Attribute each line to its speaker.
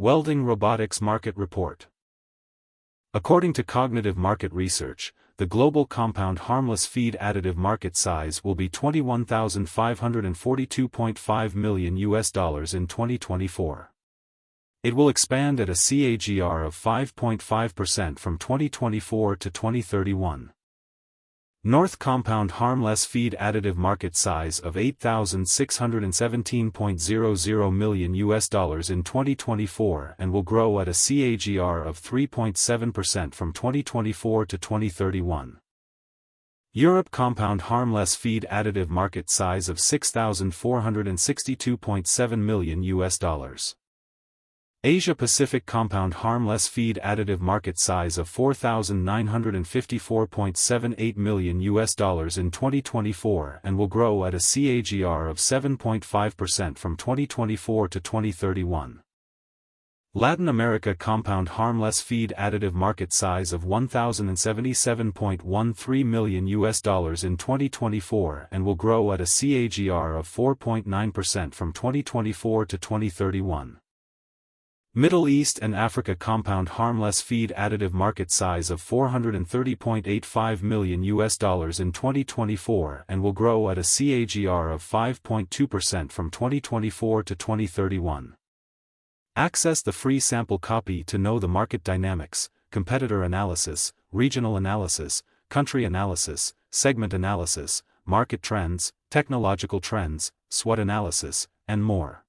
Speaker 1: Welding Robotics Market Report. According to Cognitive Market Research, the global compound harmless feed additive market size will be $21,542.5 million in 2024. It will expand at a CAGR of 5.5% from 2024 to 2031. North compound harmless feed additive market size of $8,617.00 million in 2024 and will grow at a CAGR of 3.7% from 2024 to 2031. Europe compound harmless feed additive market size of $6,462.7 million. Asia Pacific compound harmless feed additive market size of $4,954.78 million in 2024 and will grow at a CAGR of 7.5% from 2024 to 2031. Latin America compound harmless feed additive market size of $1,077.13 million in 2024 and will grow at a CAGR of 4.9% from 2024 to 2031. Middle East and Africa compound harmless feed additive market size of $430.85 million in 2024 and will grow at a CAGR of 5.2% from 2024 to 2031. Access the free sample copy to know the market dynamics, competitor analysis, regional analysis, country analysis, segment analysis, market trends, technological trends, SWOT analysis, and more.